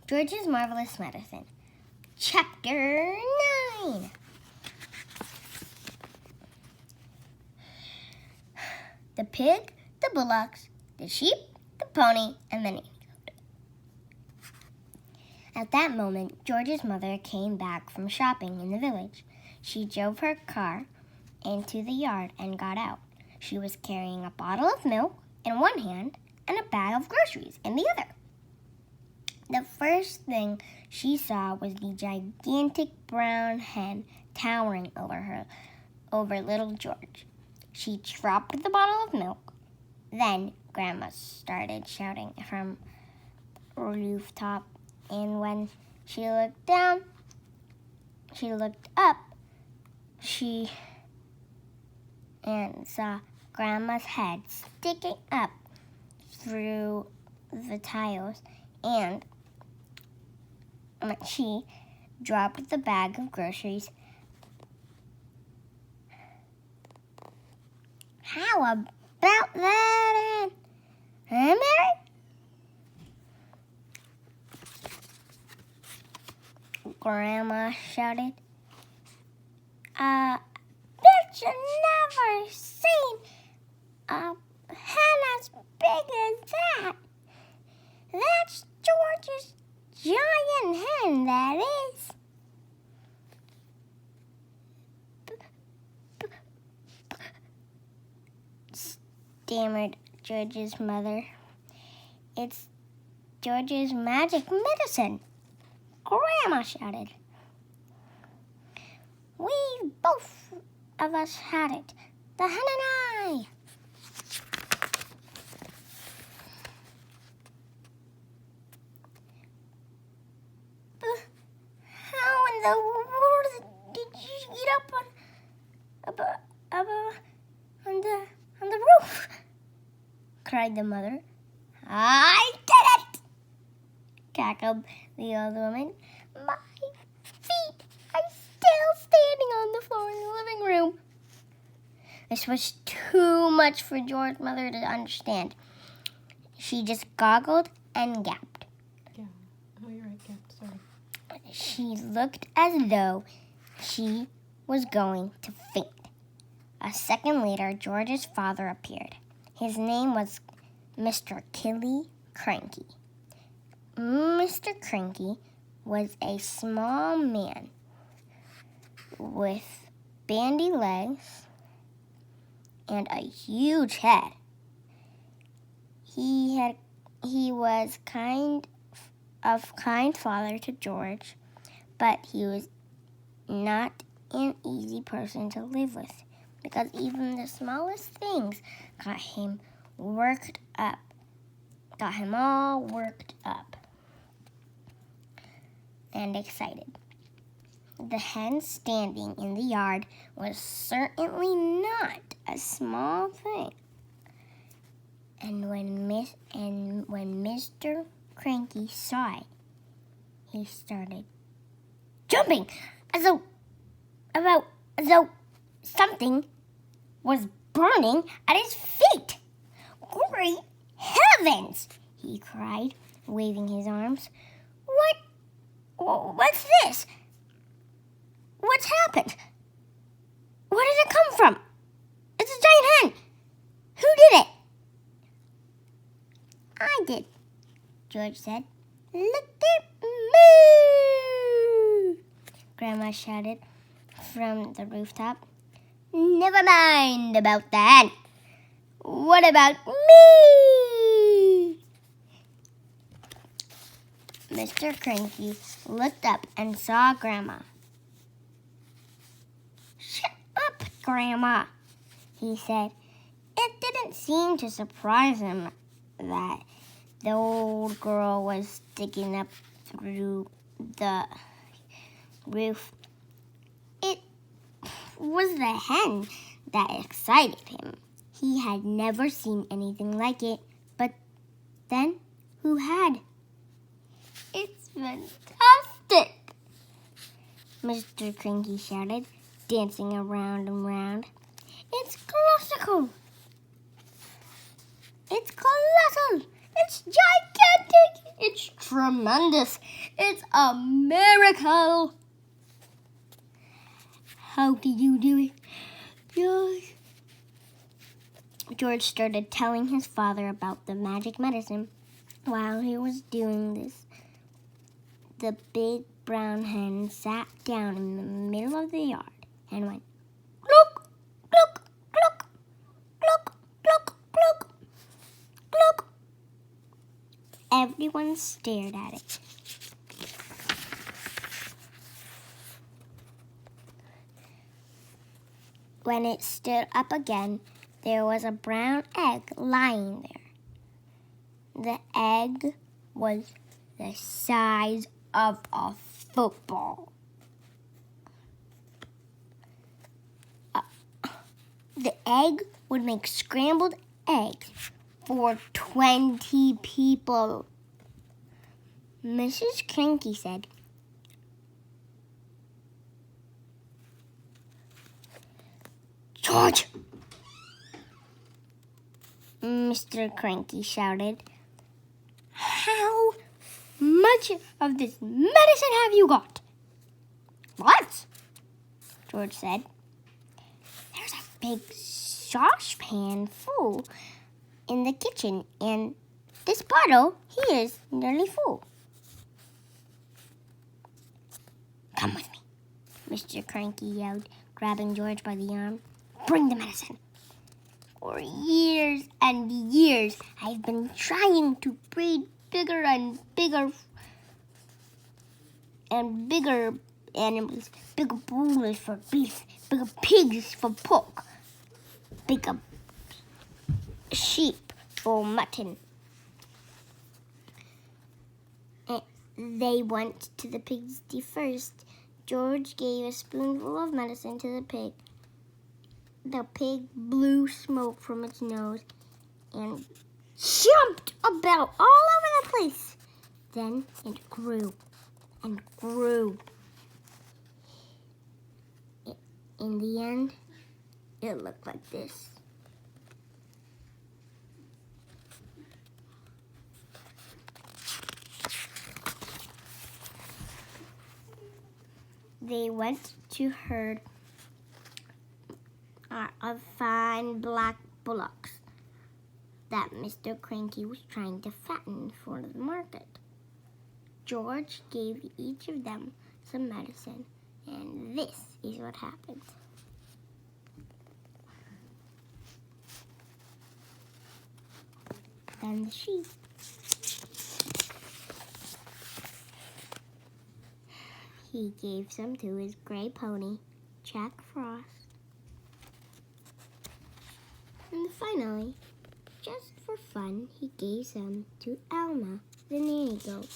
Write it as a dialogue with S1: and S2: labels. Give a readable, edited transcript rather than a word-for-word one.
S1: George's Marvelous Medicine. Chapter 9. The pig, the bullocks, the sheep, the pony, and the nanny-goat. At that moment, George's mother came back from shopping in the village. She drove her car into the yard and got out. She was carrying a bottle of milk in one hand and a bag of groceries in the other. The first thing she saw was the gigantic brown hen towering over little George. She dropped the bottle of milk. Then Grandma started shouting from the rooftop, and when she looked up, and saw Grandma's head sticking up through the tiles, and she dropped the bag of groceries. How about that, Mary? Grandma shouted. Bet you never seen a hen as big as that. That's George's giant hen, that is. Stammered George's mother. It's George's magic medicine, Grandma shouted. We both of us had it, the hen and I. How in the world did you get up on the roof? Cried the mother. I did it! Cackled the old woman. My feet are still standing on the floor in the living room. This was too much for George's mother to understand. She just goggled and gasped.
S2: Yeah. Oh, you're right, gasped. Sorry.
S1: She looked as though she was going to faint. A second later, George's father appeared. His name was Mr. Killy Cranky. Mr. Cranky was a small man with bandy legs and a huge head. He was kind father to George, but he was not an easy person to live with, because even the smallest things got him all worked up and excited. The hen standing in the yard was certainly not a small thing. And when Mr. Cranky saw it, he started jumping as though something was burning at his feet. Great heavens! He cried, waving his arms. What's this? What's happened? Where did it come from? It's a giant hen. Who did it? I did, George said. Look at me! Grandma shouted from the rooftop. Never mind about that. What about me? Mr. Cranky looked up and saw Grandma. Shut up, Grandma, he said. It didn't seem to surprise him that the old girl was sticking up through the roof. It was the hen that excited him. He had never seen anything like it, but then who had? It's fantastic, Mr. Cranky shouted, dancing around and round. It's classical. It's colossal. It's gigantic. It's tremendous. It's a miracle. How did you do it? Yes. George started telling his father about the magic medicine. While he was doing this, the big brown hen sat down in the middle of the yard and went, "Cluck, cluck, cluck, cluck, cluck, cluck, cluck." Everyone stared at it. When it stood up again, there was a brown egg lying there. The egg was the size of a football. The egg would make scrambled eggs for 20 people. Mrs. Cranky said, "George!" Mr. Cranky shouted, "How much of this medicine have you got?" "Lots," George said. "There's a big saucepan full in the kitchen, and this bottle here is nearly full." "Come with me," Mr. Cranky yelled, grabbing George by the arm. "Bring the medicine. For years and years, I've been trying to breed bigger and bigger and bigger animals. Bigger bulls for beef, bigger pigs for pork, bigger sheep for mutton." They went to the pig's first. George gave a spoonful of medicine to the pig. The pig blew smoke from its nose and jumped about all over the place. Then it grew and grew. In the end, it looked like this. They went to herd of fine black bullocks that Mr. Cranky was trying to fatten for the market. George gave each of them some medicine, and this is what happened. Then the sheep. He gave some to his gray pony, Jack Frost. And finally, just for fun, he gave some to Alma, the nanny-goat.